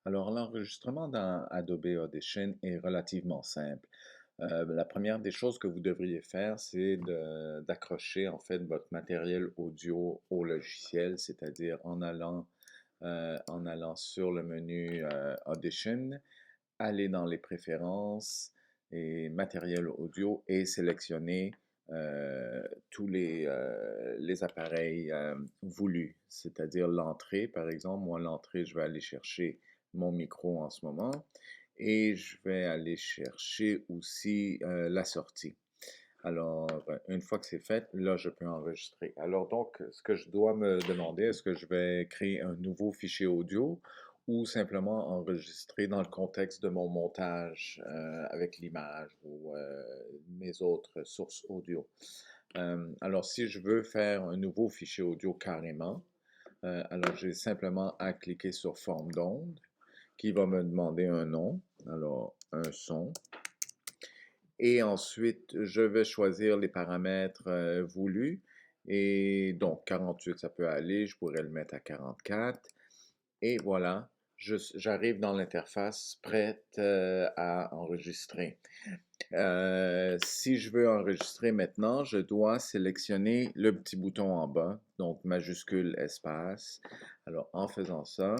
Alors, l'enregistrement dans Adobe Audition est relativement simple. La première des choses que vous devriez faire, c'est d'accrocher en fait votre matériel audio au logiciel, c'est-à-dire en allant sur le menu Audition, aller dans les préférences et matériel audio et sélectionner tous les appareils voulus, c'est-à-dire l'entrée, par exemple. Moi, l'entrée, je vais aller chercher mon micro en ce moment et je vais aller chercher aussi la sortie. Alors, une fois que c'est fait, là, je peux enregistrer. Alors donc, ce que je dois me demander, est-ce que je vais créer un nouveau fichier audio ou simplement enregistrer dans le contexte de mon montage avec l'image ou mes autres sources audio? Alors, si je veux faire un nouveau fichier audio carrément, alors j'ai simplement à cliquer sur Forme d'onde qui va me demander un nom, alors un son. Et ensuite, je vais choisir les paramètres voulus. Et donc, 48, ça peut aller. Je pourrais le mettre à 44. Et voilà, j'arrive dans l'interface prête à enregistrer. Si je veux enregistrer maintenant, je dois sélectionner le petit bouton en bas, donc majuscule espace. Alors, en faisant ça,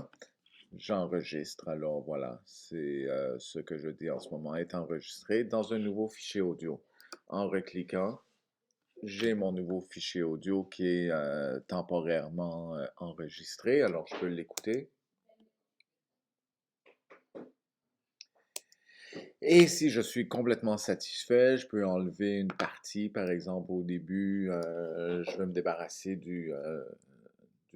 j'enregistre. Alors voilà, c'est ce que je dis en ce moment est enregistré dans un nouveau fichier audio. En recliquant, j'ai mon nouveau fichier audio qui est temporairement enregistré. Alors je peux l'écouter. Et si je suis complètement satisfait, je peux enlever une partie, par exemple au début, je veux me débarrasser du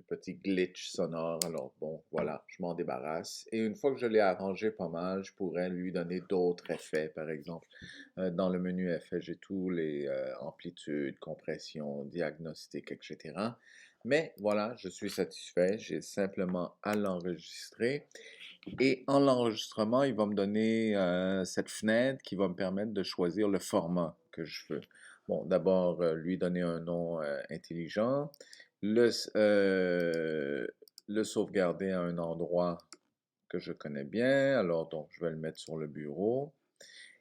petit glitch sonore. Alors bon, voilà, je m'en débarrasse. Et une fois que je l'ai arrangé pas mal, je pourrais lui donner d'autres effets. Par exemple, dans le menu effets, j'ai tous les amplitudes, compression, diagnostic, etc. Mais voilà, je suis satisfait. J'ai simplement à l'enregistrer. Et en l'enregistrement, il va me donner cette fenêtre qui va me permettre de choisir le format que je veux. Bon, d'abord, lui donner un nom intelligent, le, euh, le sauvegarder à un endroit que je connais bien. Alors, donc, je vais le mettre sur le bureau.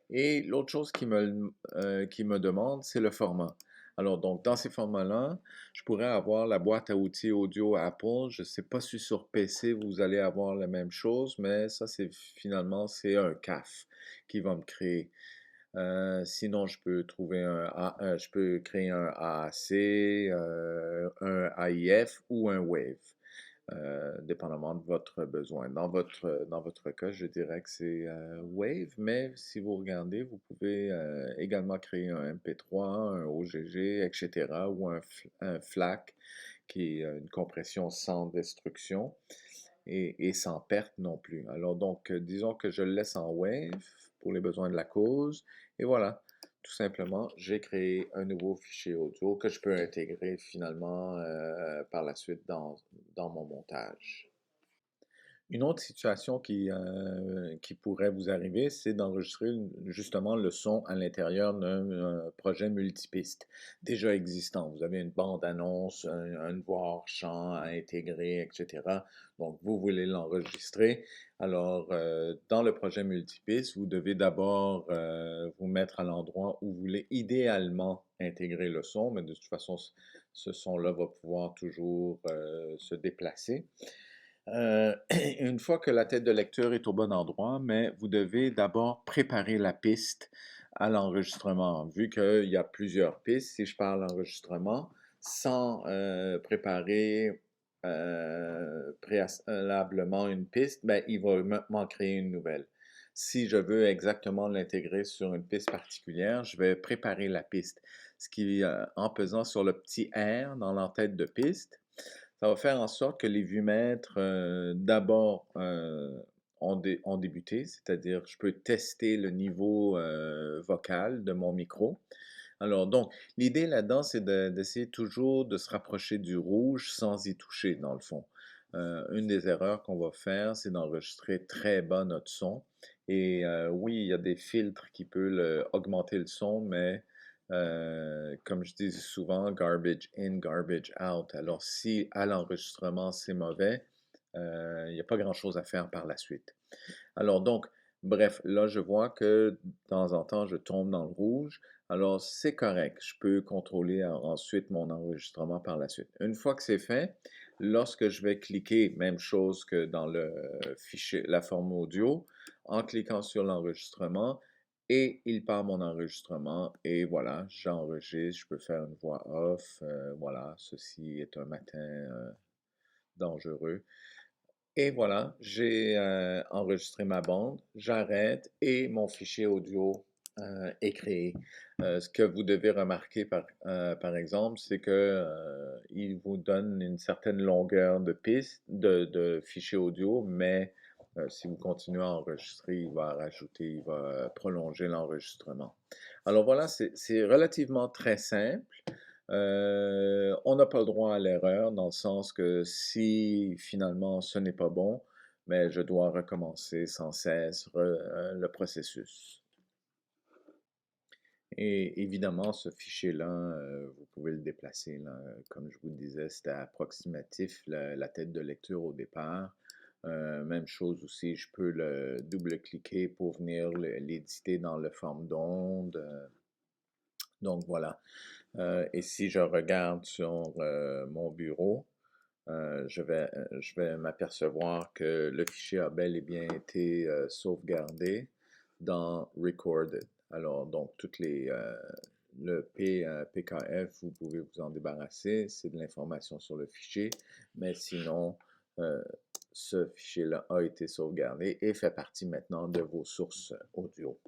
Et l'autre chose qui me demande, c'est le format. Alors, donc, dans ces formats-là, je pourrais avoir la boîte à outils audio Apple. Je ne sais pas si sur PC, vous allez avoir la même chose, mais ça, c'est un CAF qui va me créer. Sinon, je peux trouver je peux créer un AAC, un AIF ou un Wave dépendamment de votre besoin. Dans votre cas, je dirais que c'est Wave, mais si vous regardez, vous pouvez également créer un MP3, un OGG, etc., ou un FLAC, qui est une compression sans destruction et sans perte non plus. Alors donc, disons que je le laisse en Wave pour les besoins de la cause, et voilà. Tout simplement, j'ai créé un nouveau fichier audio que je peux intégrer finalement par la suite dans mon montage. Une autre situation qui pourrait vous arriver, c'est d'enregistrer justement le son à l'intérieur d'un projet multipiste déjà existant. Vous avez une bande-annonce, une voix hors champ à intégrer, etc. Donc, vous voulez l'enregistrer. Alors, dans le projet multipiste, vous devez d'abord vous mettre à l'endroit où vous voulez idéalement intégrer le son, mais de toute façon, ce son-là va pouvoir toujours se déplacer. Une fois que la tête de lecture est au bon endroit, mais vous devez d'abord préparer la piste à l'enregistrement. Vu qu'il y a plusieurs pistes, si je parle d'enregistrement, sans préparer préalablement une piste, ben, il va m'en créer une nouvelle. Si je veux exactement l'intégrer sur une piste particulière, je vais préparer la piste. Ce qui, en pesant sur le petit R dans l'entête de piste, ça va faire en sorte que les vumètres, d'abord, ont débuté, c'est-à-dire je peux tester le niveau vocal de mon micro. Alors donc, l'idée là-dedans, c'est d'essayer toujours de se rapprocher du rouge sans y toucher, dans le fond. Une des erreurs qu'on va faire, c'est d'enregistrer très bas notre son. Et oui, il y a des filtres qui peuvent augmenter le son, mais comme je dis souvent, garbage in, garbage out. Alors si à l'enregistrement c'est mauvais, Il n'y a pas grand-chose à faire par la suite. Alors donc, bref, là, je vois que de temps en temps, je tombe dans le rouge. Alors, c'est correct. Je peux contrôler ensuite mon enregistrement par la suite. Une fois que c'est fait, lorsque je vais cliquer, même chose que dans le fichier, la forme audio, en cliquant sur l'enregistrement, et il part mon enregistrement, et voilà, j'enregistre, je peux faire une voix off, voilà, ceci est un matin dangereux. Et voilà, j'ai enregistré ma bande, j'arrête et mon fichier audio est créé. Ce que vous devez remarquer par exemple, c'est que il vous donne une certaine longueur de piste, de fichier audio, mais si vous continuez à enregistrer, il va rajouter, il va prolonger l'enregistrement. Alors voilà, c'est relativement très simple. On n'a pas le droit à l'erreur dans le sens que si finalement ce n'est pas bon, mais je dois recommencer sans cesse le processus. Et évidemment, ce fichier-là, vous pouvez le déplacer, là. Comme je vous le disais, c'était approximatif la tête de lecture au départ. Même chose aussi, je peux le double-cliquer pour venir l'éditer dans le forme d'onde. Donc voilà. Et si je regarde sur mon bureau, je vais m'apercevoir que le fichier a bel et bien été sauvegardé dans Recorded. Alors, donc, le PKF, vous pouvez vous en débarrasser, c'est de l'information sur le fichier, mais sinon, euh, ce fichier-là a été sauvegardé et fait partie maintenant de vos sources audio.